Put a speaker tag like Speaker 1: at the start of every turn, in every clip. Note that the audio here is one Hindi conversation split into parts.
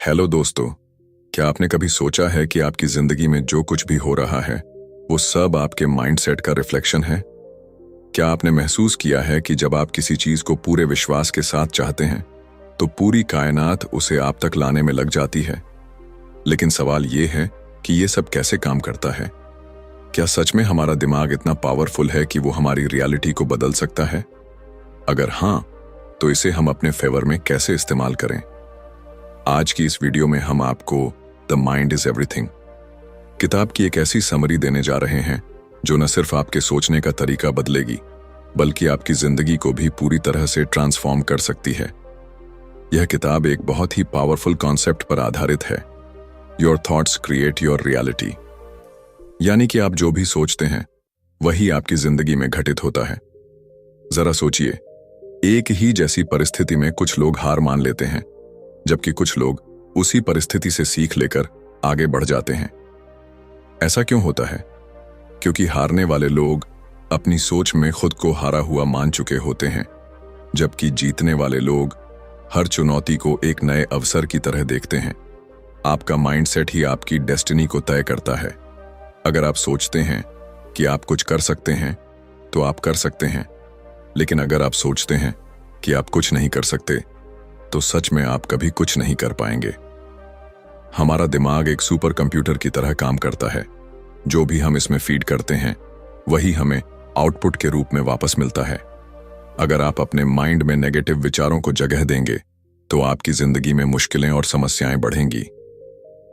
Speaker 1: हेलो दोस्तों, क्या आपने कभी सोचा है कि आपकी जिंदगी में जो कुछ भी हो रहा है वो सब आपके माइंडसेट का रिफ्लेक्शन है? क्या आपने महसूस किया है कि जब आप किसी चीज को पूरे विश्वास के साथ चाहते हैं तो पूरी कायनात उसे आप तक लाने में लग जाती है? लेकिन सवाल ये है कि ये सब कैसे काम करता है? क्या सच में हमारा दिमाग इतना पावरफुल है कि वो हमारी रियलिटी को बदल सकता है? अगर हाँ, तो इसे हम अपने फेवर में कैसे इस्तेमाल करें? आज की इस वीडियो में हम आपको द माइंड इज एवरीथिंग किताब की एक ऐसी समरी देने जा रहे हैं जो न सिर्फ आपके सोचने का तरीका बदलेगी बल्कि आपकी जिंदगी को भी पूरी तरह से ट्रांसफॉर्म कर सकती है। यह किताब एक बहुत ही पावरफुल कॉन्सेप्ट पर आधारित है, your thoughts create your reality. यानी कि आप जो भी सोचते हैं वही आपकी जिंदगी में घटित होता है। जरा सोचिए, एक ही जैसी परिस्थिति में कुछ लोग हार मान लेते हैं जबकि कुछ लोग उसी परिस्थिति से सीख लेकर आगे बढ़ जाते हैं। ऐसा क्यों होता है? क्योंकि हारने वाले लोग अपनी सोच में खुद को हारा हुआ मान चुके होते हैं, जबकि जीतने वाले लोग हर चुनौती को एक नए अवसर की तरह देखते हैं। आपका माइंडसेट ही आपकी डेस्टिनी को तय करता है। अगर आप सोचते हैं कि आप कुछ कर सकते हैं तो आप कर सकते हैं, लेकिन अगर आप सोचते हैं कि आप कुछ नहीं कर सकते तो सच में आप कभी कुछ नहीं कर पाएंगे। हमारा दिमाग एक सुपर कंप्यूटर की तरह काम करता है। जो भी हम इसमें फीड करते हैं वही हमें आउटपुट के रूप में वापस मिलता है। अगर आप अपने माइंड में नेगेटिव विचारों को जगह देंगे तो आपकी जिंदगी में मुश्किलें और समस्याएं बढ़ेंगी।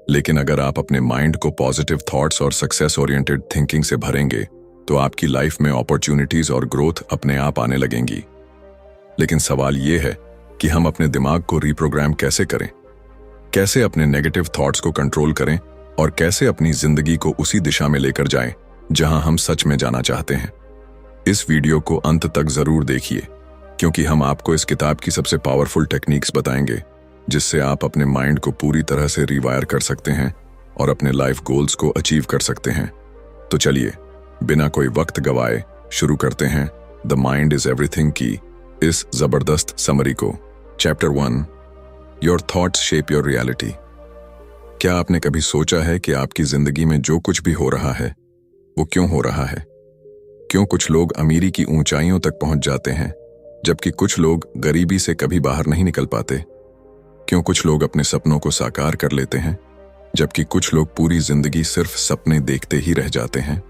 Speaker 1: लेकिन अगर आप अपने माइंड को पॉजिटिव थॉट्स और सक्सेस ओरिएंटेड थिंकिंग से भरेंगे तो आपकी लाइफ में अपॉर्चुनिटीज और ग्रोथ अपने आप आने लगेंगी। लेकिन सवाल यह है कि हम अपने दिमाग को रिप्रोग्राम कैसे करें, कैसे अपने नेगेटिव थॉट्स को कंट्रोल करें और कैसे अपनी जिंदगी को उसी दिशा में लेकर जाएं जहां हम सच में जाना चाहते हैं। इस वीडियो को अंत तक जरूर देखिए, क्योंकि हम आपको इस किताब की सबसे पावरफुल टेक्निक्स बताएंगे जिससे आप अपने माइंड को पूरी तरह से रिवायर कर सकते हैं और अपने लाइफ गोल्स को अचीव कर सकते हैं। तो चलिए, बिना कोई वक्त गवाए शुरू करते हैं द माइंड इज एवरीथिंग की इस जबरदस्त समरी को। Chapter 1, your thoughts shape your reality. क्या आपने कभी सोचा है कि आपकी जिंदगी में जो कुछ भी हो रहा है वो क्यों हो रहा है? क्यों कुछ लोग अमीरी की ऊंचाइयों तक पहुंच जाते हैं जबकि कुछ लोग गरीबी से कभी बाहर नहीं निकल पाते? क्यों कुछ लोग अपने सपनों को साकार कर लेते हैं जबकि कुछ लोग पूरी जिंदगी सिर्फ सपने देखते ही रह जाते हैं?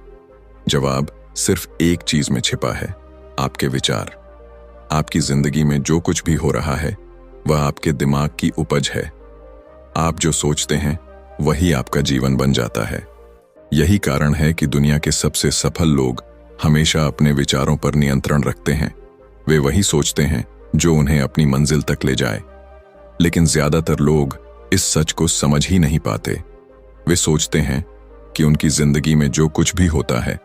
Speaker 1: जवाब सिर्फ एक चीज में छिपा है, आपके विचार। आपकी जिंदगी में जो कुछ भी हो रहा है वह आपके दिमाग की उपज है। आप जो सोचते हैं वही आपका जीवन बन जाता है। यही कारण है कि दुनिया के सबसे सफल लोग हमेशा अपने विचारों पर नियंत्रण रखते हैं। वे वही सोचते हैं जो उन्हें अपनी मंजिल तक ले जाए। लेकिन ज्यादातर लोग इस सच को समझ ही नहीं पाते। वे सोचते हैं कि उनकी जिंदगी में जो कुछ भी होता है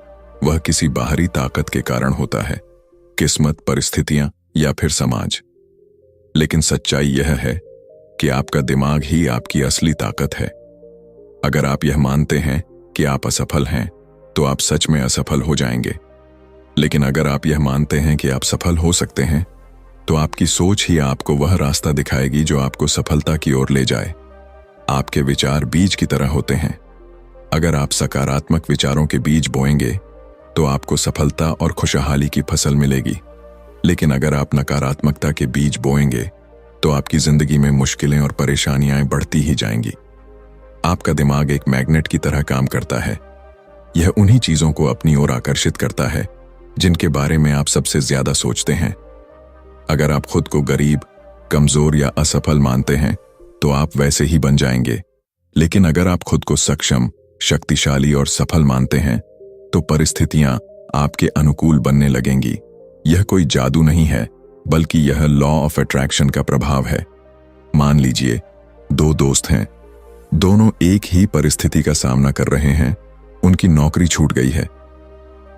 Speaker 1: वह किसी बाहरी ताकत के कारण होता है, किस्मत, परिस्थितियां या फिर समाज। लेकिन सच्चाई यह है कि आपका दिमाग ही आपकी असली ताकत है। अगर आप यह मानते हैं कि आप असफल हैं तो आप सच में असफल हो जाएंगे। लेकिन अगर आप यह मानते हैं कि आप सफल हो सकते हैं तो आपकी सोच ही आपको वह रास्ता दिखाएगी जो आपको सफलता की ओर ले जाए। आपके विचार बीज की तरह होते हैं। अगर आप सकारात्मक विचारों के बीज बोएंगे तो आपको सफलता और खुशहाली की फसल मिलेगी। लेकिन अगर आप नकारात्मकता के बीज बोएंगे तो आपकी जिंदगी में मुश्किलें और परेशानियां बढ़ती ही जाएंगी। आपका दिमाग एक मैग्नेट की तरह काम करता है। यह उन्हीं चीजों को अपनी ओर आकर्षित करता है जिनके बारे में आप सबसे ज्यादा सोचते हैं। अगर आप खुद को गरीब, कमजोर या असफल मानते हैं तो आप वैसे ही बन जाएंगे। लेकिन अगर आप खुद को सक्षम, शक्तिशाली और सफल मानते हैं तो परिस्थितियां आपके अनुकूल बनने लगेंगी। यह कोई जादू नहीं है, बल्कि यह लॉ ऑफ अट्रैक्शन का प्रभाव है। मान लीजिए, दो दोस्त हैं, दोनों एक ही परिस्थिति का सामना कर रहे हैं। उनकी नौकरी छूट गई है।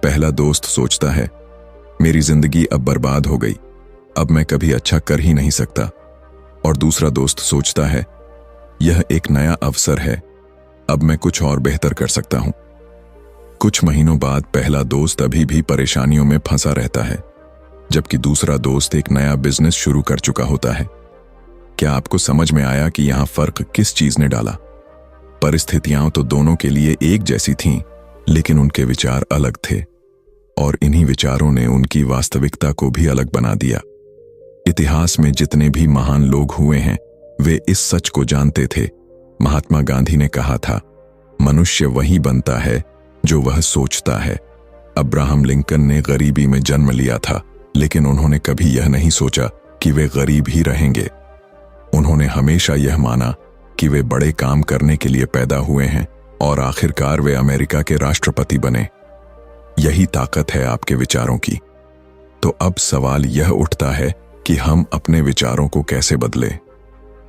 Speaker 1: पहला दोस्त सोचता है, मेरी जिंदगी अब बर्बाद हो गई, अब मैं कभी अच्छा कर ही नहीं सकता। और दूसरा दोस्त सोचता है, यह एक नया अवसर है, अब मैं कुछ और बेहतर कर सकता हूं। कुछ महीनों बाद पहला दोस्त अभी भी परेशानियों में फंसा रहता है, जबकि दूसरा दोस्त एक नया बिजनेस शुरू कर चुका होता है। क्या आपको समझ में आया कि यहां फर्क किस चीज ने डाला? परिस्थितियां तो दोनों के लिए एक जैसी थीं, लेकिन उनके विचार अलग थे और इन्हीं विचारों ने उनकी वास्तविकता को भी अलग बना दिया। इतिहास में जितने भी महान लोग हुए हैं वे इस सच को जानते थे। महात्मा गांधी ने कहा था, मनुष्य वही बनता है जो वह सोचता है। अब्राहम लिंकन ने गरीबी में जन्म लिया था, लेकिन उन्होंने कभी यह नहीं सोचा कि वे गरीब ही रहेंगे। उन्होंने हमेशा यह माना कि वे बड़े काम करने के लिए पैदा हुए हैं और आखिरकार वे अमेरिका के राष्ट्रपति बने। यही ताकत है आपके विचारों की। तो अब सवाल यह उठता है कि हम अपने विचारों को कैसे बदलें।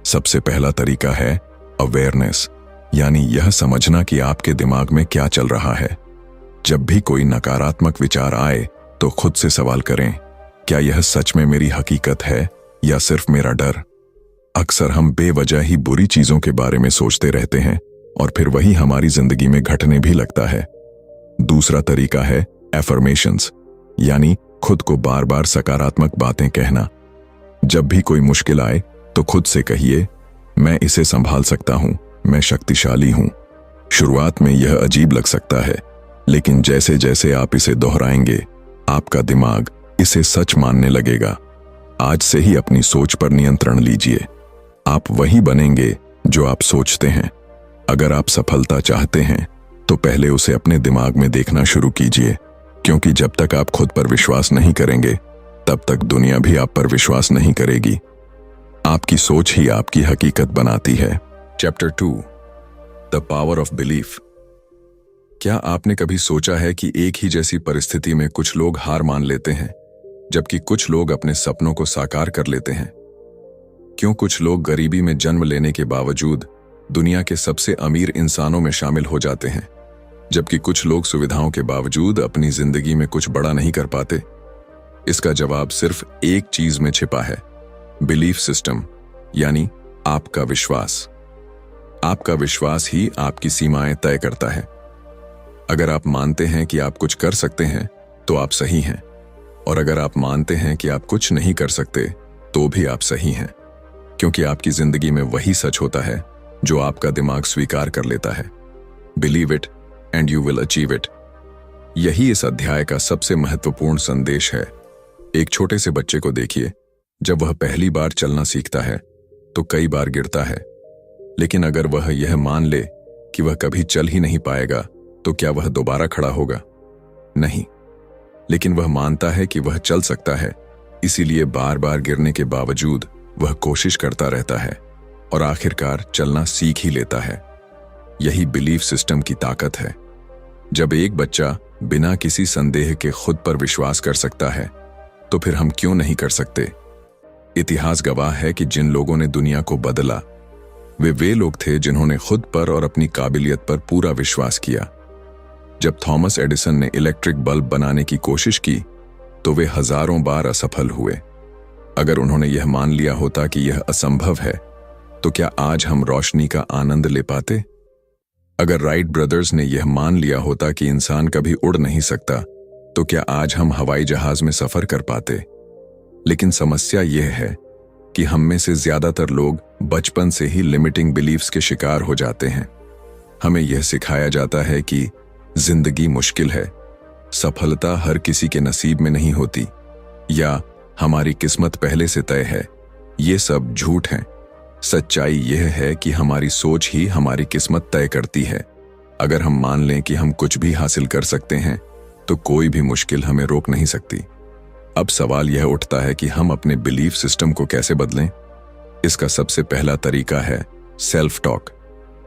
Speaker 1: सबसे पहला तरीका है अवेयरनेस, यानी यह समझना कि आपके दिमाग में क्या चल रहा है। जब भी कोई नकारात्मक विचार आए तो खुद से सवाल करें, क्या यह सच में मेरी हकीकत है या सिर्फ मेरा डर? अक्सर हम बेवजह ही बुरी चीजों के बारे में सोचते रहते हैं और फिर वही हमारी जिंदगी में घटने भी लगता है। दूसरा तरीका है एफर्मेशंस, यानी खुद को बार बार सकारात्मक बातें कहना। जब भी कोई मुश्किल आए तो खुद से कहिए, मैं इसे संभाल सकता हूं, मैं शक्तिशाली हूं। शुरुआत में यह अजीब लग सकता है, लेकिन जैसे जैसे आप इसे दोहराएंगे आपका दिमाग इसे सच मानने लगेगा। आज से ही अपनी सोच पर नियंत्रण लीजिए। आप वही बनेंगे जो आप सोचते हैं। अगर आप सफलता चाहते हैं तो पहले उसे अपने दिमाग में देखना शुरू कीजिए, क्योंकि जब तक आप खुद पर विश्वास नहीं करेंगे तब तक दुनिया भी आप पर विश्वास नहीं करेगी। आपकी सोच ही आपकी हकीकत बनाती है। Chapter 2, the power of belief. क्या आपने कभी सोचा है कि एक ही जैसी परिस्थिति में कुछ लोग हार मान लेते हैं जबकि कुछ लोग अपने सपनों को साकार कर लेते हैं? क्यों कुछ लोग गरीबी में जन्म लेने के बावजूद दुनिया के सबसे अमीर इंसानों में शामिल हो जाते हैं, जबकि कुछ लोग सुविधाओं के बावजूद अपनी जिंदगी में कुछ बड़ा नहीं कर पाते? इसका जवाब सिर्फ एक चीज में छिपा है, बिलीफ सिस्टम, यानी आपका विश्वास। आपका विश्वास ही आपकी सीमाएं तय करता है। अगर आप मानते हैं कि आप कुछ कर सकते हैं तो आप सही हैं, और अगर आप मानते हैं कि आप कुछ नहीं कर सकते तो भी आप सही हैं, क्योंकि आपकी जिंदगी में वही सच होता है जो आपका दिमाग स्वीकार कर लेता है। Believe it and you will achieve it. यही इस अध्याय का सबसे महत्वपूर्ण संदेश है। एक छोटे से बच्चे को देखिए, जब वह पहली बार चलना सीखता है तो कई बार गिरता है, लेकिन अगर वह यह मान ले कि वह कभी चल ही नहीं पाएगा तो क्या वह दोबारा खड़ा होगा? नहीं, लेकिन वह मानता है कि वह चल सकता है, इसीलिए बार बार गिरने के बावजूद वह कोशिश करता रहता है और आखिरकार चलना सीख ही लेता है। यही बिलीफ सिस्टम की ताकत है। जब एक बच्चा बिना किसी संदेह के खुद पर विश्वास कर सकता है तो फिर हम क्यों नहीं कर सकते? इतिहास गवाह है कि जिन लोगों ने दुनिया को बदला वे लोग थे जिन्होंने खुद पर और अपनी काबिलियत पर पूरा विश्वास किया। जब थॉमस एडिसन ने इलेक्ट्रिक बल्ब बनाने की कोशिश की तो वे हजारों बार असफल हुए। अगर उन्होंने यह मान लिया होता कि यह असंभव है तो क्या आज हम रोशनी का आनंद ले पाते? अगर राइट ब्रदर्स ने यह मान लिया होता कि इंसान कभी उड़ नहीं सकता तो क्या आज हम हवाई जहाज में सफर कर पाते? लेकिन समस्या यह है कि हम में से ज्यादातर लोग बचपन से ही लिमिटिंग बिलीफ्स के शिकार हो जाते हैं। हमें यह सिखाया जाता है कि जिंदगी मुश्किल है, सफलता हर किसी के नसीब में नहीं होती, या हमारी किस्मत पहले से तय है। ये सब झूठ है। सच्चाई यह है कि हमारी सोच ही हमारी किस्मत तय करती है। अगर हम मान लें कि हम कुछ भी हासिल कर सकते हैं तो कोई भी मुश्किल हमें रोक नहीं सकती। अब सवाल यह उठता है कि हम अपने बिलीफ सिस्टम को कैसे बदलें? इसका सबसे पहला तरीका है सेल्फ टॉक,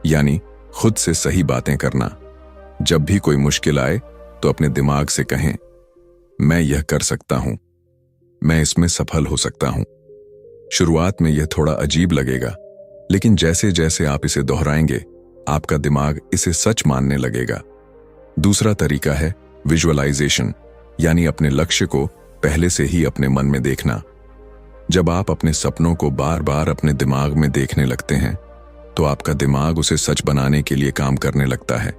Speaker 1: यानी खुद से सही बातें करना। जब भी कोई मुश्किल आए तो अपने दिमाग से कहें, मैं यह कर सकता हूं, मैं इसमें सफल हो सकता हूं। शुरुआत में यह थोड़ा अजीब लगेगा, लेकिन जैसे जैसे आप इसे दोहराएंगे आपका दिमाग इसे सच मानने लगेगा। दूसरा तरीका है विजुअलाइजेशन, यानी अपने लक्ष्य को पहले से ही अपने मन में देखना। जब आप अपने सपनों को बार बार अपने दिमाग में देखने लगते हैं तो आपका दिमाग उसे सच बनाने के लिए काम करने लगता है।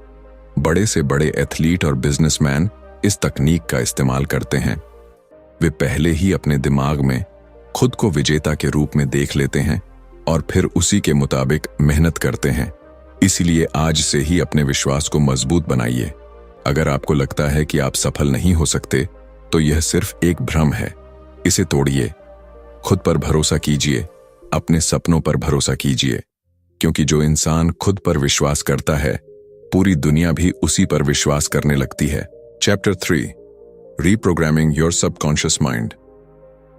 Speaker 1: बड़े से बड़े एथलीट और बिजनेसमैन इस तकनीक का इस्तेमाल करते हैं। वे पहले ही अपने दिमाग में खुद को विजेता के रूप में देख लेते हैं और फिर उसी के मुताबिक मेहनत करते हैं। इसीलिए आज से ही अपने विश्वास को मजबूत बनाइए। अगर आपको लगता है कि आप सफल नहीं हो सकते, तो यह सिर्फ एक भ्रम है। इसे तोड़िए। खुद पर भरोसा कीजिए, अपने सपनों पर भरोसा कीजिए, क्योंकि जो इंसान खुद पर विश्वास करता है, पूरी दुनिया भी उसी पर विश्वास करने लगती है। Chapter 3, reprogramming your subconscious mind.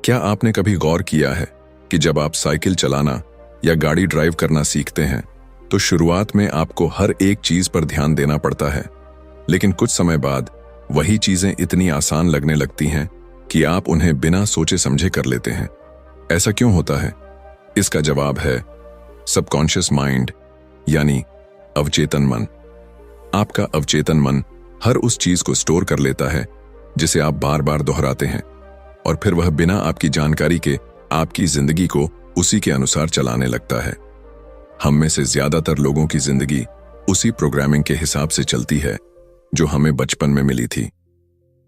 Speaker 1: क्या आपने कभी गौर किया है कि जब आप साइकिल चलाना या गाड़ी ड्राइव करना सीखते हैं, तो शुरुआत में आपको हर एक चीज पर ध्यान देना पड़ता है, लेकिन कुछ समय बाद वही चीजें इतनी आसान लगने लगती हैं कि आप उन्हें बिना सोचे समझे कर लेते हैं। ऐसा क्यों होता है? इसका जवाब है सबकॉन्शियस माइंड, यानी अवचेतन मन। आपका अवचेतन मन हर उस चीज को स्टोर कर लेता है जिसे आप बार बार दोहराते हैं, और फिर वह बिना आपकी जानकारी के आपकी जिंदगी को उसी के अनुसार चलाने लगता है। हम में से ज्यादातर लोगों की जिंदगी उसी प्रोग्रामिंग के हिसाब से चलती है जो हमें बचपन में मिली थी।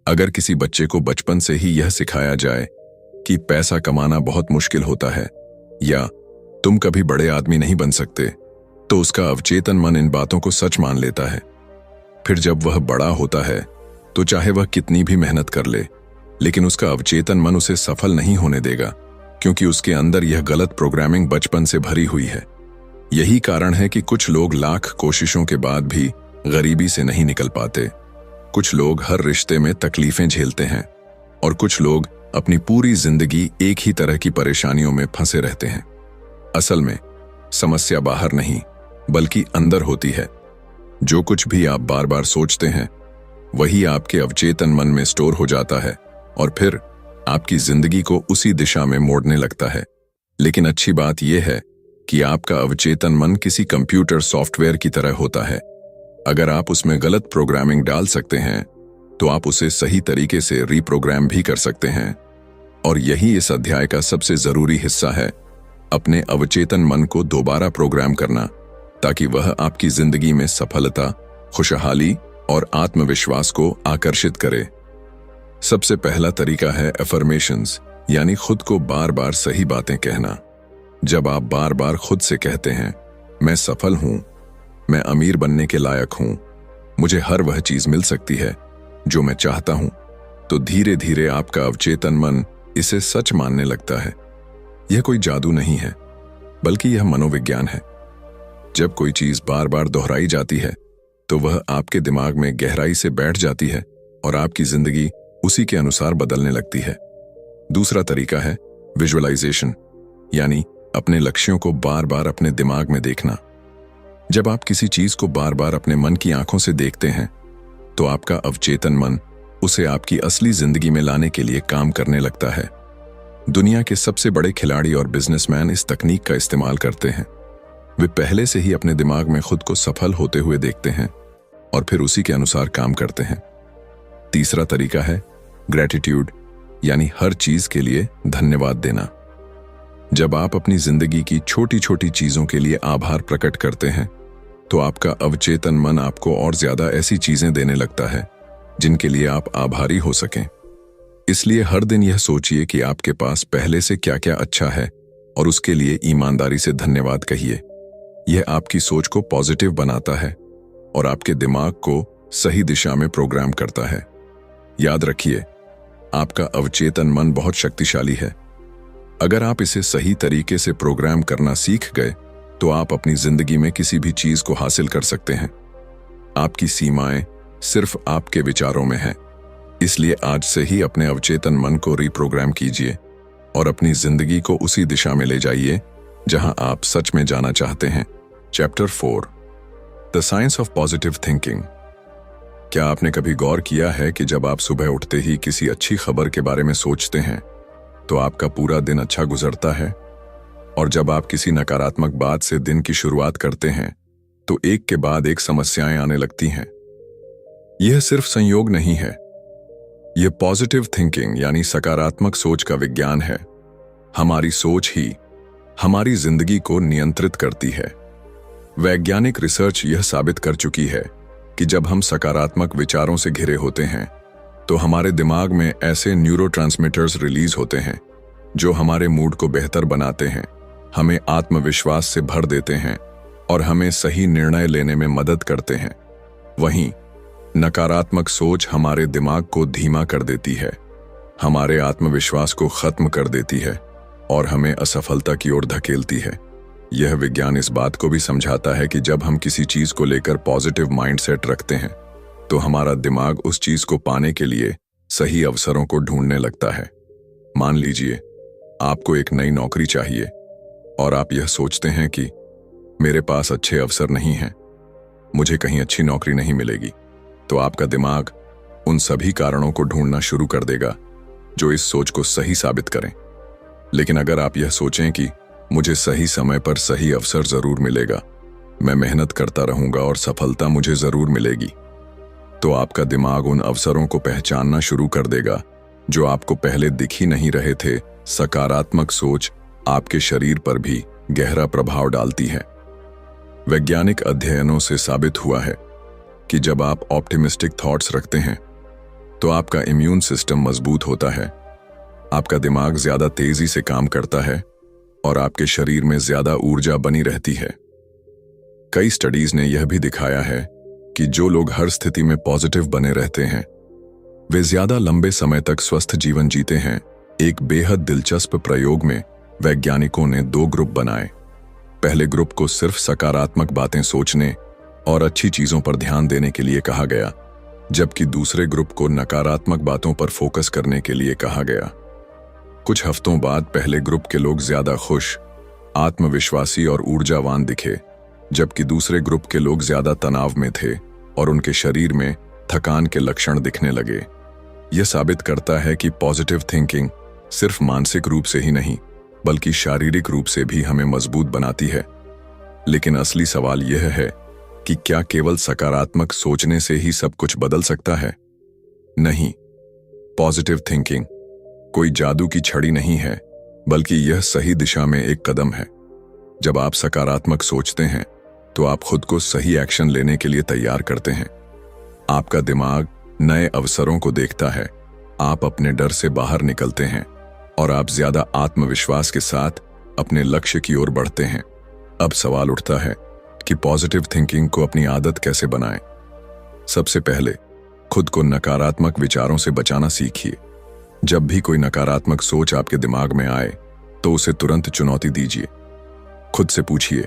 Speaker 1: अगर किसी बच्चे को बचपन से ही यह सिखाया जाए कि पैसा कमाना बहुत मुश्किल होता है या तुम कभी बड़े आदमी नहीं बन सकते, तो उसका अवचेतन मन इन बातों को सच मान लेता है। फिर जब वह बड़ा होता है, तो चाहे वह कितनी भी मेहनत कर ले, लेकिन उसका अवचेतन मन उसे सफल नहीं होने देगा, क्योंकि उसके अंदर यह गलत प्रोग्रामिंग बचपन से भरी हुई है। यही कारण है कि कुछ लोग लाख कोशिशों के बाद भी गरीबी से नहीं निकल पाते। कुछ लोग हर रिश्ते में तकलीफें झेलते हैं, और कुछ लोग अपनी पूरी जिंदगी एक ही तरह की परेशानियों में फंसे रहते हैं। असल में समस्या बाहर नहीं, बल्कि अंदर होती है। जो कुछ भी आप बार बार सोचते हैं, वही आपके अवचेतन मन में स्टोर हो जाता है और फिर आपकी जिंदगी को उसी दिशा में मोड़ने लगता है। लेकिन अच्छी बात यह है कि आपका अवचेतन मन किसी कंप्यूटर सॉफ्टवेयर की तरह होता है। अगर आप उसमें गलत प्रोग्रामिंग डाल सकते हैं, तो आप उसे सही तरीके से रीप्रोग्राम भी कर सकते हैं। और यही इस अध्याय का सबसे जरूरी हिस्सा है, अपने अवचेतन मन को दोबारा प्रोग्राम करना, ताकि वह आपकी जिंदगी में सफलता, खुशहाली और आत्मविश्वास को आकर्षित करे। सबसे पहला तरीका है अफर्मेशंस, यानी खुद को बार बार सही बातें कहना। जब आप बार बार खुद से कहते हैं, मैं सफल हूं, मैं अमीर बनने के लायक हूं, मुझे हर वह चीज मिल सकती है जो मैं चाहता हूं, तो धीरे धीरे आपका अवचेतन मन इसे सच मानने लगता है। यह कोई जादू नहीं है, बल्कि यह मनोविज्ञान है। जब कोई चीज बार बार दोहराई जाती है, तो वह आपके दिमाग में गहराई से बैठ जाती है और आपकी जिंदगी उसी के अनुसार बदलने लगती है। दूसरा तरीका है विजुअलाइजेशन, यानी अपने लक्ष्यों को बार बार अपने दिमाग में देखना। जब आप किसी चीज को बार बार अपने मन की आंखों से देखते हैं, तो आपका अवचेतन मन उसे आपकी असली जिंदगी में लाने के लिए काम करने लगता है। दुनिया के सबसे बड़े खिलाड़ी और बिजनेसमैन इस तकनीक का इस्तेमाल करते हैं। वे पहले से ही अपने दिमाग में खुद को सफल होते हुए देखते हैं और फिर उसी के अनुसार काम करते हैं। तीसरा तरीका है ग्रैटिट्यूड, यानी हर चीज के लिए धन्यवाद देना। जब आप अपनी जिंदगी की छोटी छोटी चीजों के लिए आभार प्रकट करते हैं, तो आपका अवचेतन मन आपको और ज्यादा ऐसी चीजें देने लगता है जिनके लिए आप आभारी हो सकें। इसलिए हर दिन यह सोचिए कि आपके पास पहले से क्या क्या अच्छा है और उसके लिए ईमानदारी से धन्यवाद कहिए। यह आपकी सोच को पॉजिटिव बनाता है और आपके दिमाग को सही दिशा में प्रोग्राम करता है। याद रखिए, आपका अवचेतन मन बहुत शक्तिशाली है। अगर आप इसे सही तरीके से प्रोग्राम करना सीख गए, तो आप अपनी जिंदगी में किसी भी चीज को हासिल कर सकते हैं। आपकी सीमाएं सिर्फ आपके विचारों में हैं। इसलिए आज से ही अपने अवचेतन मन को रीप्रोग्राम कीजिए और अपनी जिंदगी को उसी दिशा में ले जाइए जहां आप सच में जाना चाहते हैं। Chapter 4, the science of positive thinking. क्या आपने कभी गौर किया है कि जब आप सुबह उठते ही किसी अच्छी खबर के बारे में सोचते हैं, तो आपका पूरा दिन अच्छा गुजरता है, और जब आप किसी नकारात्मक बात से दिन की शुरुआत करते हैं, तो एक के बाद एक समस्याएं आने लगती हैं। यह सिर्फ संयोग नहीं है, यह पॉजिटिव थिंकिंग यानी सकारात्मक सोच का विज्ञान है। हमारी सोच ही हमारी जिंदगी को नियंत्रित करती है। वैज्ञानिक रिसर्च यह साबित कर चुकी है कि जब हम सकारात्मक विचारों से घिरे होते हैं, तो हमारे दिमाग में ऐसे न्यूरोट्रांसमीटर्स रिलीज होते हैं जो हमारे मूड को बेहतर बनाते हैं, हमें आत्मविश्वास से भर देते हैं और हमें सही निर्णय लेने में मदद करते हैं। वहीं नकारात्मक सोच हमारे दिमाग को धीमा कर देती है, हमारे आत्मविश्वास को खत्म कर देती है और हमें असफलता की ओर धकेलती है। यह विज्ञान इस बात को भी समझाता है कि जब हम किसी चीज को लेकर पॉजिटिव माइंडसेट रखते हैं तो हमारा दिमाग उस चीज को पाने के लिए सही अवसरों को ढूंढने लगता है। मान लीजिए आपको एक नई नौकरी चाहिए और आप यह सोचते हैं कि मेरे पास अच्छे अवसर नहीं हैं, मुझे कहीं अच्छी नौकरी नहीं मिलेगी, तो आपका दिमाग उन सभी कारणों को ढूंढना शुरू कर देगा जो इस सोच को सही साबित करें। लेकिन अगर आप यह सोचें कि मुझे सही समय पर सही अवसर जरूर मिलेगा, मैं मेहनत करता रहूंगा और सफलता मुझे जरूर मिलेगी, तो आपका दिमाग उन अवसरों को पहचानना शुरू कर देगा जो आपको पहले दिख ही नहीं रहे थे। सकारात्मक सोच आपके शरीर पर भी गहरा प्रभाव डालती है। वैज्ञानिक अध्ययनों से साबित हुआ है कि जब आप ऑप्टिमिस्टिक थॉट्स रखते हैं तो आपका इम्यून सिस्टम मजबूत होता है, आपका दिमाग ज्यादा तेजी से काम करता है और आपके शरीर में ज्यादा ऊर्जा बनी रहती है। कई स्टडीज ने यह भी दिखाया है कि जो लोग हर स्थिति में पॉजिटिव बने रहते हैं वे ज्यादा लंबे समय तक स्वस्थ जीवन जीते हैं। एक बेहद दिलचस्प प्रयोग में वैज्ञानिकों ने 2 ग्रुप बनाए। पहले ग्रुप को सिर्फ सकारात्मक बातें सोचने और अच्छी चीजों पर ध्यान देने के लिए कहा गया, जबकि दूसरे ग्रुप को नकारात्मक बातों पर फोकस करने के लिए कहा गया। कुछ हफ्तों बाद पहले ग्रुप के लोग ज्यादा खुश, आत्मविश्वासी और ऊर्जावान दिखे, जबकि दूसरे ग्रुप के लोग ज्यादा तनाव में थे और उनके शरीर में थकान के लक्षण दिखने लगे। यह साबित करता है कि पॉजिटिव थिंकिंग सिर्फ मानसिक रूप से ही नहीं बल्कि शारीरिक रूप से भी हमें मजबूत बनाती है। लेकिन असली सवाल यह है कि क्या केवल सकारात्मक सोचने से ही सब कुछ बदल सकता है? नहीं, पॉजिटिव थिंकिंग कोई जादू की छड़ी नहीं है, बल्कि यह सही दिशा में एक कदम है। जब आप सकारात्मक सोचते हैं तो आप खुद को सही एक्शन लेने के लिए तैयार करते हैं। आपका दिमाग नए अवसरों को देखता है, आप अपने डर से बाहर निकलते हैं और आप ज्यादा आत्मविश्वास के साथ अपने लक्ष्य की ओर बढ़ते हैं। अब सवाल उठता है कि पॉजिटिव थिंकिंग को अपनी आदत कैसे बनाएं? सबसे पहले खुद को नकारात्मक विचारों से बचाना सीखिए। जब भी कोई नकारात्मक सोच आपके दिमाग में आए तो उसे तुरंत चुनौती दीजिए। खुद से पूछिए,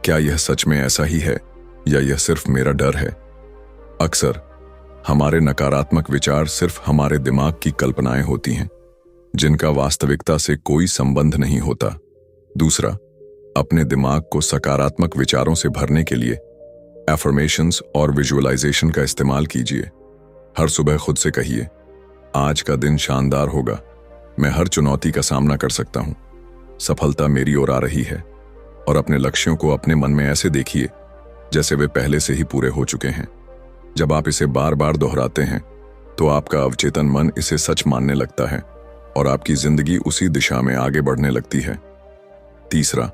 Speaker 1: क्या यह सच में ऐसा ही है या यह सिर्फ मेरा डर है? अक्सर हमारे नकारात्मक विचार सिर्फ हमारे दिमाग की कल्पनाएं होती हैं, जिनका वास्तविकता से कोई संबंध नहीं होता। दूसरा, अपने दिमाग को सकारात्मक विचारों से भरने के लिए एफर्मेशंस और विजुअलाइजेशन का इस्तेमाल कीजिए। हर सुबह खुद से कहिए, आज का दिन शानदार होगा, मैं हर चुनौती का सामना कर सकता हूं, सफलता मेरी ओर आ रही है। और अपने लक्ष्यों को अपने मन में ऐसे देखिए जैसे वे पहले से ही पूरे हो चुके हैं। जब आप इसे बार बार दोहराते हैं तो आपका अवचेतन मन इसे सच मानने लगता है और आपकी जिंदगी उसी दिशा में आगे बढ़ने लगती है। तीसरा,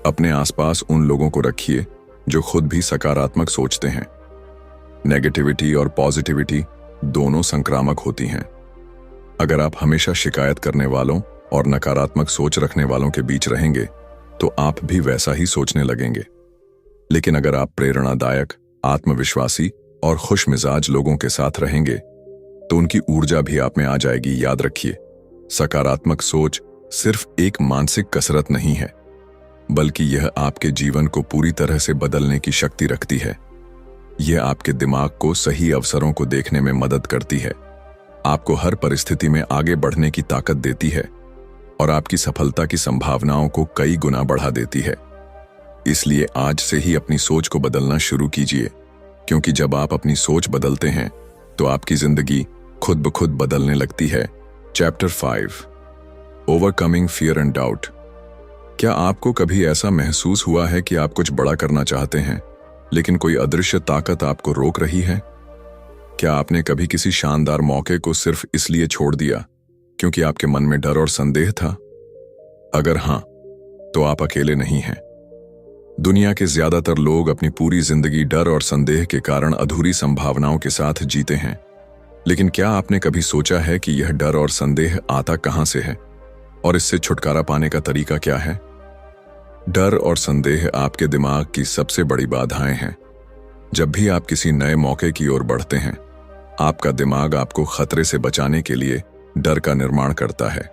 Speaker 1: अपने आसपास उन लोगों को रखिए जो खुद भी सकारात्मक सोचते हैं। नेगेटिविटी और पॉजिटिविटी दोनों संक्रामक होती हैं। अगर आप हमेशा शिकायत करने वालों और नकारात्मक सोच रखने वालों के बीच रहेंगे तो आप भी वैसा ही सोचने लगेंगे। लेकिन अगर आप प्रेरणादायक, आत्मविश्वासी और खुश मिजाज लोगों के साथ रहेंगे तो उनकी ऊर्जा भी आप में आ जाएगी। याद रखिए, सकारात्मक सोच सिर्फ एक मानसिक कसरत नहीं है, बल्कि यह आपके जीवन को पूरी तरह से बदलने की शक्ति रखती है। यह आपके दिमाग को सही अवसरों को देखने में मदद करती है, आपको हर परिस्थिति में आगे बढ़ने की ताकत देती है और आपकी सफलता की संभावनाओं को कई गुना बढ़ा देती है। इसलिए आज से ही अपनी सोच को बदलना शुरू कीजिए, क्योंकि जब आप अपनी सोच बदलते हैं तो आपकी जिंदगी खुद ब खुद बदलने लगती है। Chapter 5, overcoming fear and doubt. क्या आपको कभी ऐसा महसूस हुआ है कि आप कुछ बड़ा करना चाहते हैं लेकिन कोई अदृश्य ताकत आपको रोक रही है? क्या आपने कभी किसी शानदार मौके को सिर्फ इसलिए छोड़ दिया क्योंकि आपके मन में डर और संदेह था? अगर हां, तो आप अकेले नहीं हैं। दुनिया के ज्यादातर लोग अपनी पूरी जिंदगी डर और संदेह के कारण अधूरी संभावनाओं के साथ जीते हैं। लेकिन क्या आपने कभी सोचा है कि यह डर और संदेह आता कहां से है और इससे छुटकारा पाने का तरीका क्या है? डर और संदेह आपके दिमाग की सबसे बड़ी बाधाएं हैं। जब भी आप किसी नए मौके की ओर बढ़ते हैं, आपका दिमाग आपको खतरे से बचाने के लिए डर का निर्माण करता है।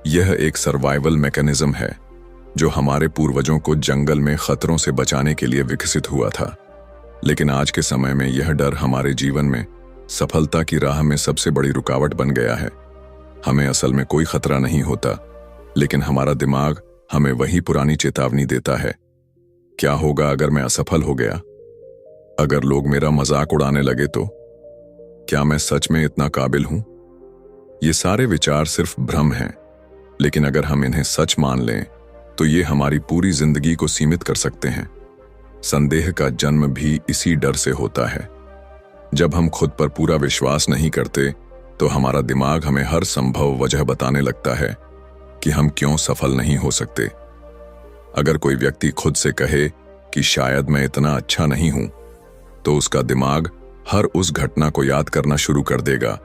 Speaker 1: यह एक सर्वाइवल मैकेनिज्म है जो हमारे पूर्वजों को जंगल में खतरों से बचाने के लिए विकसित हुआ था। लेकिन आज के समय में यह डर हमारे जीवन में सफलता की राह में सबसे बड़ी रुकावट बन गया है। हमें असल में कोई खतरा नहीं होता, लेकिन हमारा दिमाग हमें वही पुरानी चेतावनी देता है। क्या होगा अगर मैं असफल हो गया? अगर लोग मेरा मजाक उड़ाने लगे तो? क्या मैं सच में इतना काबिल हूं? ये सारे विचार सिर्फ भ्रम हैं, लेकिन अगर हम इन्हें सच मान लें तो ये हमारी पूरी जिंदगी को सीमित कर सकते हैं। संदेह का जन्म भी इसी डर से होता है। जब हम खुद पर पूरा विश्वास नहीं करते तो हमारा दिमाग हमें हर संभव वजह बताने लगता है कि हम क्यों सफल नहीं हो सकते। अगर कोई व्यक्ति खुद से कहे कि शायद मैं इतना अच्छा नहीं हूं, तो उसका दिमाग हर उस घटना को याद करना शुरू कर देगा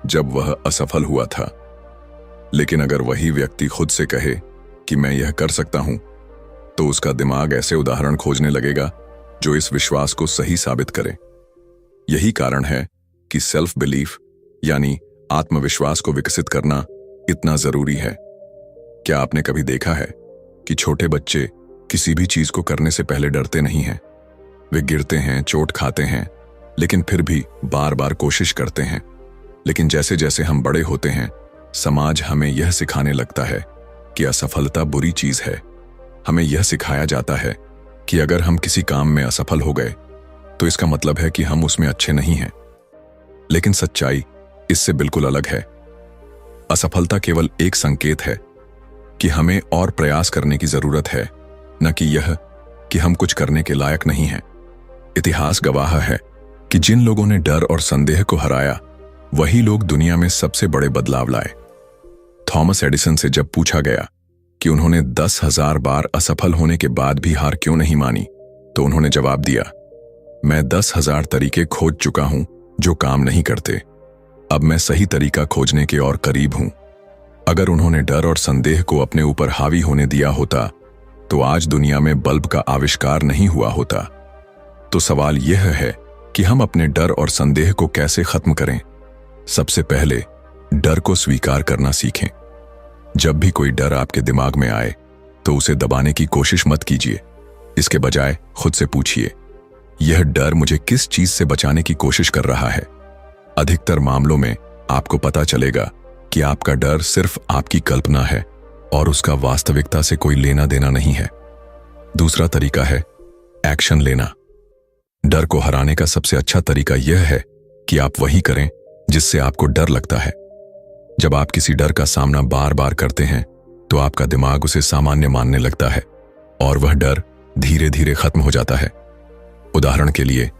Speaker 1: जब वह असफल हुआ था। लेकिन अगर वही व्यक्ति खुद से कहे कि मैं यह कर सकता हूं, तो उसका दिमाग ऐसे उदाहरण खोजने लगेगा जो इस विश्वास को सही साबित करे। यही कारण है कि सेल्फ बिलीफ यानी आत्मविश्वास को विकसित करना इतना जरूरी है। क्या आपने कभी देखा है कि छोटे बच्चे किसी भी चीज को करने से पहले डरते नहीं हैं? वे गिरते हैं, चोट खाते हैं, लेकिन फिर भी बार बार कोशिश करते हैं। लेकिन जैसे जैसे हम बड़े होते हैं, समाज हमें यह सिखाने लगता है कि असफलता बुरी चीज है। हमें यह सिखाया जाता है कि अगर हम किसी काम में असफल हो गए तो इसका मतलब है कि हम उसमें अच्छे नहीं हैं। लेकिन सच्चाई इससे बिल्कुल अलग है। असफलता केवल एक संकेत है कि हमें और प्रयास करने की जरूरत है, न कि यह कि हम कुछ करने के लायक नहीं हैं। इतिहास गवाह है कि जिन लोगों ने डर और संदेह को हराया, वही लोग दुनिया में सबसे बड़े बदलाव लाए। थॉमस एडिसन से जब पूछा गया कि उन्होंने 10,000 बार असफल होने के बाद भी हार क्यों नहीं मानी, तो उन्होंने जवाब दिया, मैं 10,000 तरीके खोज चुका हूं जो काम नहीं करते। अब मैं सही तरीका खोजने के और करीब हूं। अगर उन्होंने डर और संदेह को अपने ऊपर हावी होने दिया होता, तो आज दुनिया में बल्ब का आविष्कार नहीं हुआ होता। तो सवाल यह है कि हम अपने डर और संदेह को कैसे खत्म करें। सबसे पहले डर को स्वीकार करना सीखें। जब भी कोई डर आपके दिमाग में आए तो उसे दबाने की कोशिश मत कीजिए। इसके बजाय खुद से पूछिए, यह डर मुझे किस चीज से बचाने की कोशिश कर रहा है। अधिकतर मामलों में आपको पता चलेगा कि आपका डर सिर्फ आपकी कल्पना है और उसका वास्तविकता से कोई लेना देना नहीं है। दूसरा तरीका है एक्शन लेना। डर को हराने का सबसे अच्छा तरीका यह है कि आप वही करें जिससे आपको डर लगता है। जब आप किसी डर का सामना बार बार करते हैं तो आपका दिमाग उसे सामान्य मानने लगता है और वह डर धीरे धीरे खत्म हो जाता है। उदाहरण के लिए,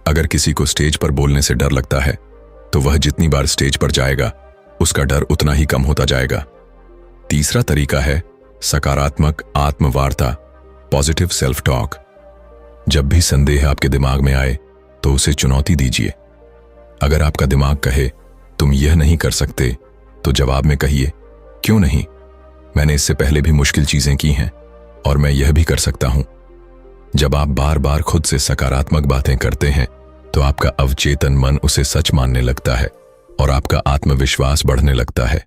Speaker 1: अगर किसी को स्टेज पर बोलने से डर लगता है तो वह जितनी बार स्टेज पर जाएगा उसका डर उतना ही कम होता जाएगा। तीसरा तरीका है सकारात्मक आत्मवार्ता, पॉजिटिव सेल्फ टॉक। जब भी संदेह आपके दिमाग में आए तो उसे चुनौती दीजिए। अगर आपका दिमाग कहे तुम यह नहीं कर सकते, तो जवाब में कहिए, क्यों नहीं, मैंने इससे पहले भी मुश्किल चीजें की हैं और मैं यह भी कर सकता हूं। जब आप बार बार खुद से सकारात्मक बातें करते हैं तो आपका अवचेतन मन उसे सच मानने लगता है और आपका आत्मविश्वास बढ़ने लगता है।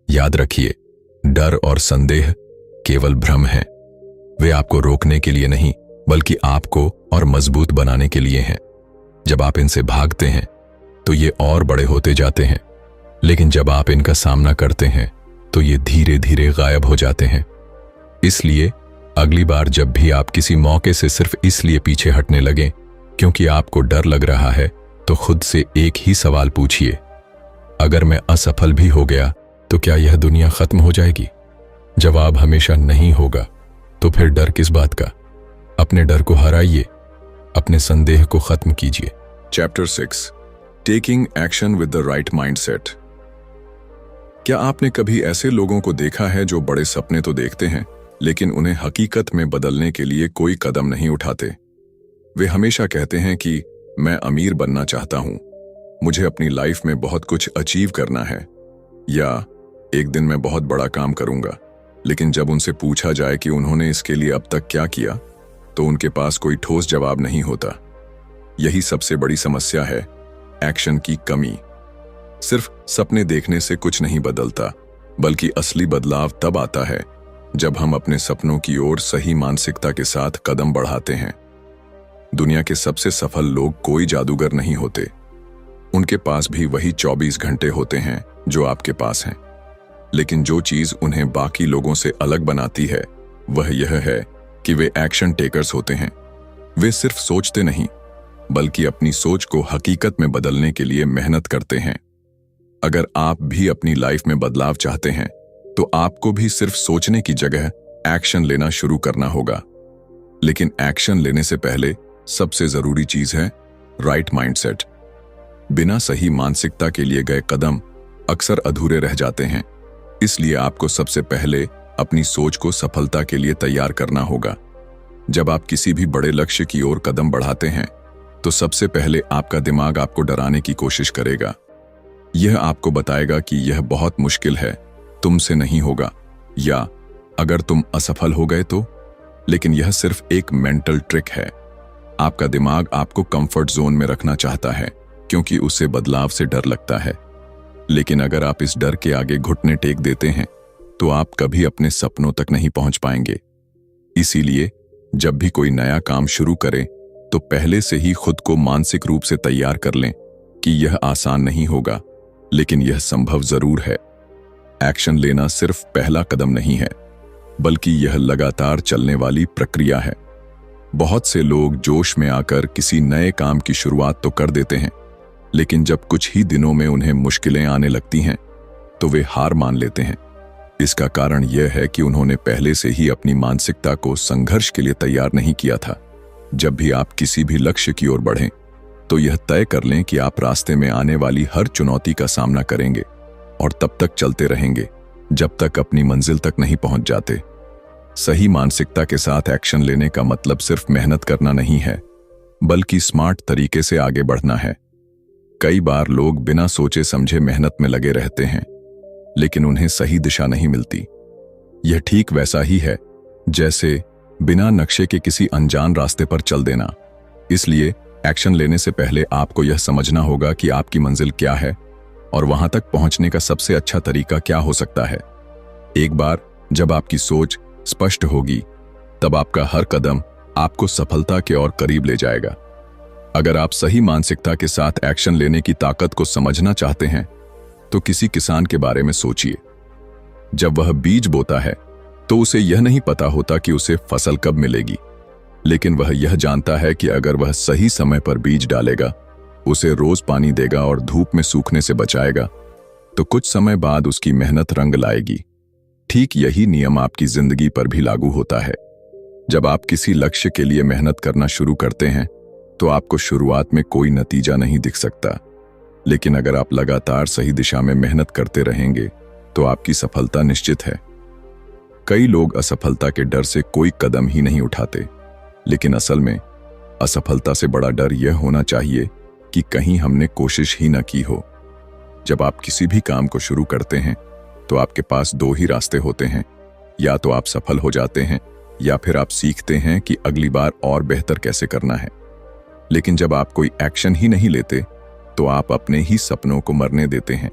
Speaker 1: याद रखिए, डर और संदेह केवल भ्रम हैं। वे आपको रोकने के लिए नहीं, बल्कि आपको और मजबूत बनाने के लिए हैं। जब आप इनसे भागते हैं तो ये और बड़े होते जाते हैं, लेकिन जब आप इनका सामना करते हैं तो ये धीरे धीरे गायब हो जाते हैं। इसलिए अगली बार जब भी आप किसी मौके से सिर्फ इसलिए पीछे हटने लगें क्योंकि आपको डर लग रहा है, तो खुद से एक ही सवाल पूछिए, अगर मैं असफल भी हो गया तो क्या यह दुनिया खत्म हो जाएगी? जवाब हमेशा नहीं होगा। तो फिर डर किस बात का? अपने डर को हराइए, अपने संदेह को खत्म कीजिए। Chapter 6, taking action with the right mindset. क्या आपने कभी ऐसे लोगों को देखा है जो बड़े सपने तो देखते हैं, लेकिन उन्हें हकीकत में बदलने के लिए कोई कदम नहीं उठाते? वे हमेशा कहते हैं कि मैं अमीर बनना चाहता हूं, मुझे अपनी लाइफ में बहुत कुछ अचीव करना है, या एक दिन मैं बहुत बड़ा काम करूंगा, लेकिन जब उनसे पूछा जाए कि उन्होंने इसके लिए अब तक क्या किया, तो उनके पास कोई ठोस जवाब नहीं होता। यही सबसे बड़ी समस्या है, एक्शन की कमी। सिर्फ सपने देखने से कुछ नहीं बदलता, बल्कि असली बदलाव तब आता है जब हम अपने सपनों की ओर सही मानसिकता के साथ कदम बढ़ाते हैं। दुनिया के सबसे सफल लोग कोई जादूगर नहीं होते। उनके पास भी वही 24 घंटे होते हैं जो आपके पास हैं। लेकिन जो चीज उन्हें बाकी लोगों से अलग बनाती है, वह यह है कि वे एक्शन टेकर्स होते हैं। वे सिर्फ सोचते नहीं, बल्कि अपनी सोच को हकीकत में बदलने के लिए मेहनत करते हैं। अगर आप भी अपनी लाइफ में बदलाव चाहते हैं, तो आपको भी सिर्फ सोचने की जगह एक्शन लेना शुरू करना होगा। लेकिन एक्शन लेने से पहले सबसे जरूरी चीज है राइट माइंडसेट। बिना सही मानसिकता के लिए गए कदम अक्सर अधूरे रह जाते हैं। इसलिए आपको सबसे पहले अपनी सोच को सफलता के लिए तैयार करना होगा। जब आप किसी भी बड़े लक्ष्य की ओर कदम बढ़ाते हैं, तो सबसे पहले आपका दिमाग आपको डराने की कोशिश करेगा। यह आपको बताएगा कि यह बहुत मुश्किल है, तुमसे नहीं होगा, या अगर तुम असफल हो गए तो। लेकिन यह सिर्फ एक मेंटल ट्रिक है। आपका दिमाग आपको कंफर्ट जोन में रखना चाहता है, क्योंकि उसे बदलाव से डर लगता है। लेकिन अगर आप इस डर के आगे घुटने टेक देते हैं, तो आप कभी अपने सपनों तक नहीं पहुंच पाएंगे। इसीलिए जब भी कोई नया काम शुरू करें, तो पहले से ही खुद को मानसिक रूप से तैयार कर लें कि यह आसान नहीं होगा, लेकिन यह संभव जरूर है। एक्शन लेना सिर्फ पहला कदम नहीं है, बल्कि यह लगातार चलने वाली प्रक्रिया है। बहुत से लोग जोश में आकर किसी नए काम की शुरुआत तो कर देते हैं, लेकिन जब कुछ ही दिनों में उन्हें मुश्किलें आने लगती हैं, तो वे हार मान लेते हैं। इसका कारण यह है कि उन्होंने पहले से ही अपनी मानसिकता को संघर्ष के लिए तैयार नहीं किया था। जब भी आप किसी भी लक्ष्य की ओर बढ़ें, तो यह तय कर लें कि आप रास्ते में आने वाली हर चुनौती का सामना करेंगे और तब तक चलते रहेंगे जब तक अपनी मंजिल तक नहीं पहुंच जाते। सही मानसिकता के साथ एक्शन लेने का मतलब सिर्फ मेहनत करना नहीं है, बल्कि स्मार्ट तरीके से आगे बढ़ना है। कई बार लोग बिना सोचे समझे मेहनत में लगे रहते हैं, लेकिन उन्हें सही दिशा नहीं मिलती। यह ठीक वैसा ही है जैसे बिना नक्शे के किसी अनजान रास्ते पर चल देना। इसलिए एक्शन लेने से पहले आपको यह समझना होगा कि आपकी मंजिल क्या है और वहां तक पहुंचने का सबसे अच्छा तरीका क्या हो सकता है। एक बार जब आपकी सोच स्पष्ट होगी, तब आपका हर कदम आपको सफलता के और करीब ले जाएगा। अगर आप सही मानसिकता के साथ एक्शन लेने की ताकत को समझना चाहते हैं, तो किसी किसान के बारे में सोचिए। जब वह बीज बोता है, तो उसे यह नहीं पता होता कि उसे फसल कब मिलेगी, लेकिन वह यह जानता है कि अगर वह सही समय पर बीज डालेगा, उसे रोज पानी देगा और धूप में सूखने से बचाएगा, तो कुछ समय बाद उसकी मेहनत रंग लाएगी। ठीक यही नियम आपकी जिंदगी पर भी लागू होता है। जब आप किसी लक्ष्य के लिए मेहनत करना शुरू करते हैं, तो आपको शुरुआत में कोई नतीजा नहीं दिख सकता, लेकिन अगर आप लगातार सही दिशा में मेहनत करते रहेंगे, तो आपकी सफलता निश्चित है। कई लोग असफलता के डर से कोई कदम ही नहीं उठाते, लेकिन असल में असफलता से बड़ा डर यह होना चाहिए कि कहीं हमने कोशिश ही न की हो। जब आप किसी भी काम को शुरू करते हैं, तो आपके पास दो ही रास्ते होते हैं। या तो आप सफल हो जाते हैं, या फिर आप सीखते हैं कि अगली बार और बेहतर कैसे करना है। लेकिन जब आप कोई एक्शन ही नहीं लेते, तो आप अपने ही सपनों को मरने देते हैं।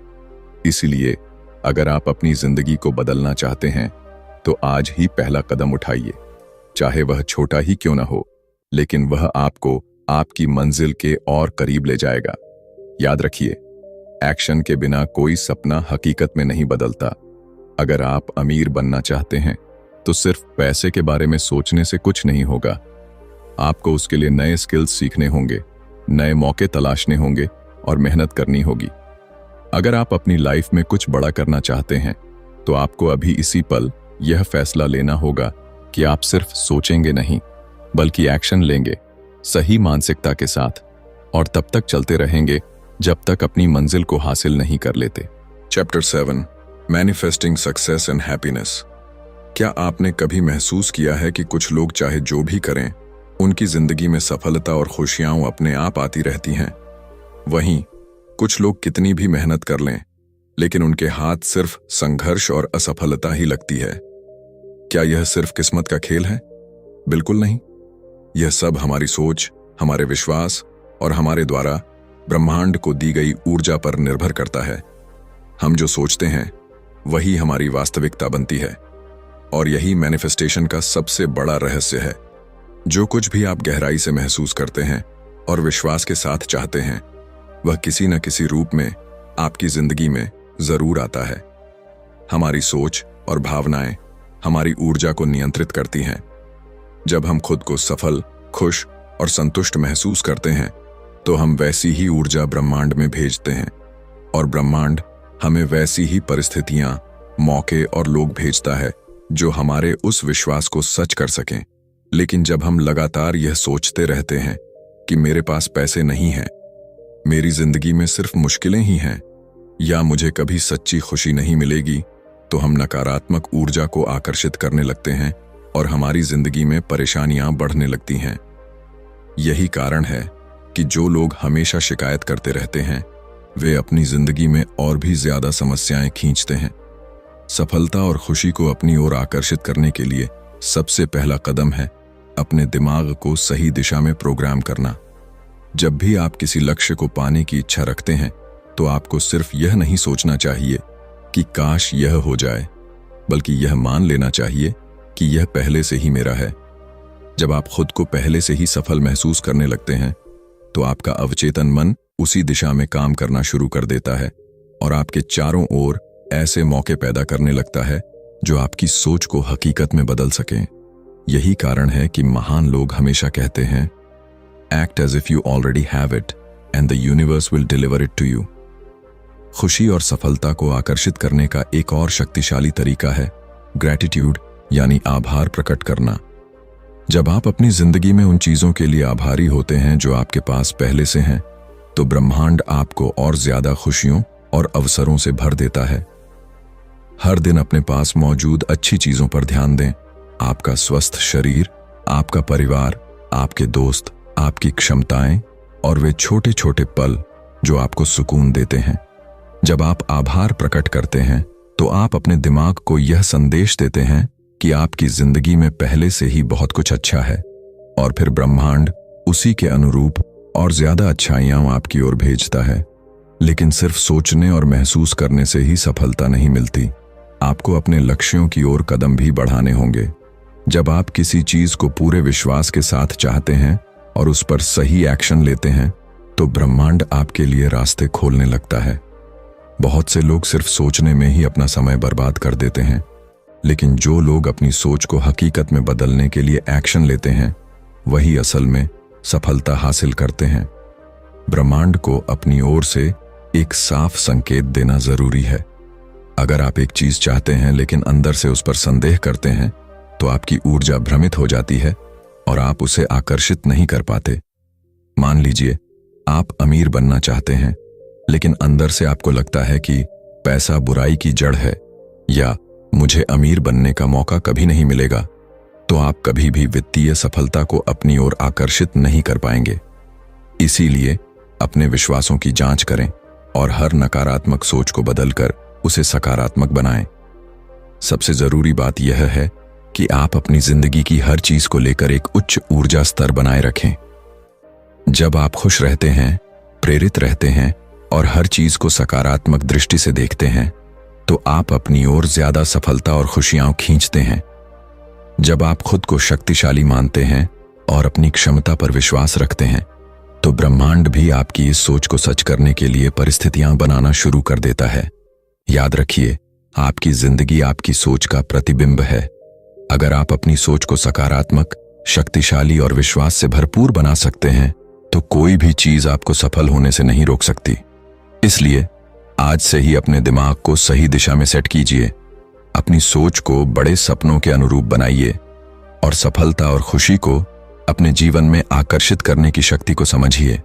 Speaker 1: इसलिए अगर आप अपनी जिंदगी को बदलना चाहते हैं, तो आज ही पहला कदम उठाइए। चाहे वह छोटा ही क्यों ना हो, लेकिन वह आपको आपकी मंजिल के और करीब ले जाएगा। याद रखिए, एक्शन के बिना कोई सपना हकीकत में नहीं बदलता। अगर आप अमीर बनना चाहते हैं, तो सिर्फ पैसे के बारे में सोचने से कुछ नहीं होगा। आपको उसके लिए नए स्किल्स सीखने होंगे, नए मौके तलाशने होंगे और मेहनत करनी होगी। अगर आप अपनी लाइफ में कुछ बड़ा करना चाहते हैं, तो आपको अभी इसी पल यह फैसला लेना होगा कि आप सिर्फ सोचेंगे नहीं, बल्कि एक्शन लेंगे सही मानसिकता के साथ, और तब तक चलते रहेंगे जब तक अपनी मंजिल को हासिल नहीं कर लेते।
Speaker 2: Chapter 7 manifesting success and happiness. क्या आपने कभी महसूस किया है कि कुछ लोग चाहे जो भी करें, उनकी जिंदगी में सफलता और खुशियां अपने आप आती रहती हैं? वहीं कुछ लोग कितनी भी मेहनत कर लें, लेकिन उनके हाथ सिर्फ संघर्ष और असफलता ही लगती है।
Speaker 1: क्या यह सिर्फ किस्मत का खेल है? बिल्कुल नहीं। यह सब हमारी सोच, हमारे विश्वास और हमारे द्वारा ब्रह्मांड को दी गई ऊर्जा पर निर्भर करता है। हम जो सोचते हैं वही हमारी वास्तविकता बनती है, और यही मैनिफेस्टेशन का सबसे बड़ा रहस्य है। जो कुछ भी आप गहराई से महसूस करते हैं और विश्वास के साथ चाहते हैं, वह किसी न किसी रूप में आपकी जिंदगी में जरूर आता है। हमारी सोच और भावनाएं हमारी ऊर्जा को नियंत्रित करती हैं। जब हम खुद को सफल, खुश और संतुष्ट महसूस करते हैं, तो हम वैसी ही ऊर्जा ब्रह्मांड में भेजते हैं, और ब्रह्मांड हमें वैसी ही परिस्थितियां, मौके और लोग भेजता है जो हमारे उस विश्वास को सच कर सकें। लेकिन जब हम लगातार यह सोचते रहते हैं कि मेरे पास पैसे नहीं हैं, मेरी जिंदगी में सिर्फ मुश्किलें ही हैं, या मुझे कभी सच्ची खुशी नहीं मिलेगी, तो हम नकारात्मक ऊर्जा को आकर्षित करने लगते हैं और हमारी जिंदगी में परेशानियां बढ़ने लगती हैं। यही कारण है कि जो लोग हमेशा शिकायत करते रहते हैं, वे अपनी जिंदगी में और भी ज्यादा समस्याएं खींचते हैं। सफलता और खुशी को अपनी ओर आकर्षित करने के लिए सबसे पहला कदम है अपने दिमाग को सही दिशा में प्रोग्राम करना। जब भी आप किसी लक्ष्य को पाने की इच्छा रखते हैं, तो आपको सिर्फ यह नहीं सोचना चाहिए कि काश यह हो जाए, बल्कि यह मान लेना चाहिए कि यह पहले से ही मेरा है। जब आप खुद को पहले से ही सफल महसूस करने लगते हैं, तो आपका अवचेतन मन उसी दिशा में काम करना शुरू कर देता है और आपके चारों ओर ऐसे मौके पैदा करने लगता है जो आपकी सोच को हकीकत में बदल सकें। यही कारण है कि महान लोग हमेशा कहते हैं, act as if you already have it and the universe will deliver it to you. खुशी और सफलता को आकर्षित करने का एक और शक्तिशाली तरीका है ग्रैटिट्यूड, यानी आभार प्रकट करना। जब आप अपनी जिंदगी में उन चीजों के लिए आभारी होते हैं जो आपके पास पहले से हैं, तो ब्रह्मांड आपको और ज्यादा खुशियों और अवसरों से भर देता है। हर दिन अपने पास मौजूद अच्छी चीजों पर ध्यान दें। आपका स्वस्थ शरीर, आपका परिवार, आपके दोस्त, आपकी क्षमताएं और वे छोटे छोटे पल जो आपको सुकून देते हैं। जब आप आभार प्रकट करते हैं, तो आप अपने दिमाग को यह संदेश देते हैं कि आपकी जिंदगी में पहले से ही बहुत कुछ अच्छा है, और फिर ब्रह्मांड उसी के अनुरूप और ज्यादा अच्छाइयां आपकी ओर भेजता है। लेकिन सिर्फ सोचने और महसूस करने से ही सफलता नहीं मिलती। आपको अपने लक्ष्यों की ओर कदम भी बढ़ाने होंगे। जब आप किसी चीज को पूरे विश्वास के साथ चाहते हैं और उस पर सही एक्शन लेते हैं, तो ब्रह्मांड आपके लिए रास्ते खोलने लगता है। बहुत से लोग सिर्फ सोचने में ही अपना समय बर्बाद कर देते हैं, लेकिन जो लोग अपनी सोच को हकीकत में बदलने के लिए एक्शन लेते हैं, वही असल में सफलता हासिल करते हैं। ब्रह्मांड को अपनी ओर से एक साफ संकेत देना जरूरी है। अगर आप एक चीज चाहते हैं लेकिन अंदर से उस पर संदेह करते हैं, तो आपकी ऊर्जा भ्रमित हो जाती है और आप उसे आकर्षित नहीं कर पाते। मान लीजिए आप अमीर बनना चाहते हैं, लेकिन अंदर से आपको लगता है कि पैसा बुराई की जड़ है, या मुझे अमीर बनने का मौका कभी नहीं मिलेगा, तो आप कभी भी वित्तीय सफलता को अपनी ओर आकर्षित नहीं कर पाएंगे। इसीलिए अपने विश्वासों की जांच करें और हर नकारात्मक सोच को बदलकर उसे सकारात्मक बनाएं। सबसे जरूरी बात यह है कि आप अपनी जिंदगी की हर चीज को लेकर एक उच्च ऊर्जा स्तर बनाए रखें। जब आप खुश रहते हैं, प्रेरित रहते हैं और हर चीज को सकारात्मक दृष्टि से देखते हैं, तो आप अपनी ओर ज्यादा सफलता और खुशियां खींचते हैं। जब आप खुद को शक्तिशाली मानते हैं और अपनी क्षमता पर विश्वास रखते हैं, तो ब्रह्मांड भी आपकी इस सोच को सच करने के लिए परिस्थितियां बनाना शुरू कर देता है। याद रखिए, आपकी जिंदगी आपकी सोच का प्रतिबिंब है। अगर आप अपनी सोच को सकारात्मक, शक्तिशाली और विश्वास से भरपूर बना सकते हैं, तो कोई भी चीज आपको सफल होने से नहीं रोक सकती। इसलिए आज से ही अपने दिमाग को सही दिशा में सेट कीजिए, अपनी सोच को बड़े सपनों के अनुरूप बनाइए और सफलता और खुशी को अपने जीवन में आकर्षित करने की शक्ति को समझिए।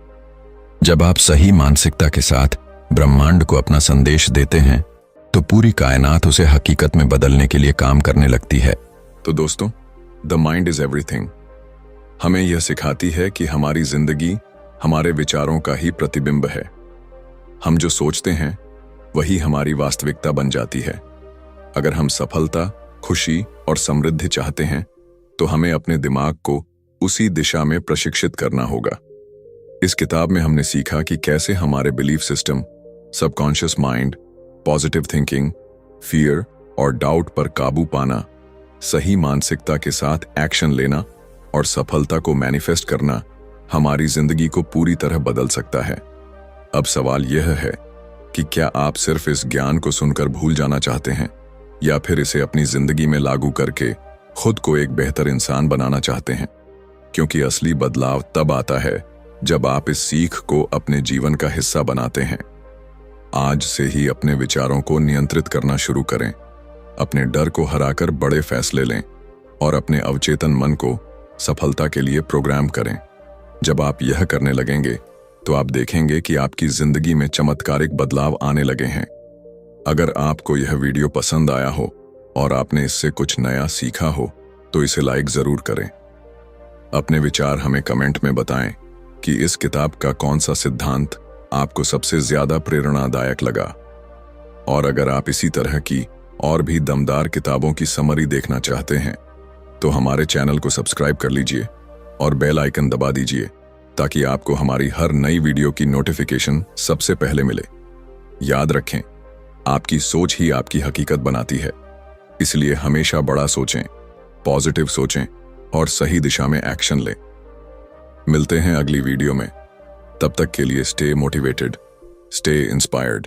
Speaker 1: जब आप सही मानसिकता के साथ ब्रह्मांड को अपना संदेश देते हैं, तो पूरी कायनात उसे हकीकत में बदलने के लिए काम करने लगती है। तो दोस्तों, द माइंड इज एवरीथिंग हमें यह सिखाती है कि हमारी जिंदगी हमारे विचारों का ही प्रतिबिंब है। हम जो सोचते हैं वही हमारी वास्तविकता बन जाती है। अगर हम सफलता, खुशी और समृद्धि चाहते हैं तो हमें अपने दिमाग को उसी दिशा में प्रशिक्षित करना होगा। इस किताब में हमने सीखा कि कैसे हमारे belief system, subconscious mind, positive thinking, fear और डाउट पर काबू पाना, सही मानसिकता के साथ एक्शन लेना और सफलता को मैनिफेस्ट करना हमारी जिंदगी को पूरी तरह बदल सकता है। अब सवाल यह है कि क्या आप सिर्फ इस ज्ञान को सुनकर भूल जाना चाहते हैं या फिर इसे अपनी जिंदगी में लागू करके खुद को एक बेहतर इंसान बनाना चाहते हैं? क्योंकि असली बदलाव तब आता है जब आप इस सीख को अपने जीवन का हिस्सा बनाते हैं। आज से ही अपने विचारों को नियंत्रित करना शुरू करें, अपने डर को हराकर बड़े फैसले लें और अपने अवचेतन मन को सफलता के लिए प्रोग्राम करें। जब आप यह करने लगेंगे तो आप देखेंगे कि आपकी जिंदगी में चमत्कारिक बदलाव आने लगे हैं। अगर आपको यह वीडियो पसंद आया हो और आपने इससे कुछ नया सीखा हो तो इसे लाइक जरूर करें। अपने विचार हमें कमेंट में बताएं कि इस किताब का कौन सा सिद्धांत आपको सबसे ज्यादा प्रेरणादायक लगा। और अगर आप इसी तरह की और भी दमदार किताबों की समरी देखना चाहते हैं तो हमारे चैनल को सब्सक्राइब कर लीजिए और बेल आइकन दबा दीजिए ताकि आपको हमारी हर नई वीडियो की नोटिफिकेशन सबसे पहले मिले। याद रखें, आपकी सोच ही आपकी हकीकत बनाती है, इसलिए हमेशा बड़ा सोचें, पॉजिटिव सोचें और सही दिशा में एक्शन लें। मिलते हैं अगली वीडियो में। तब तक के लिए स्टे मोटिवेटेड, स्टे इंस्पायर्ड।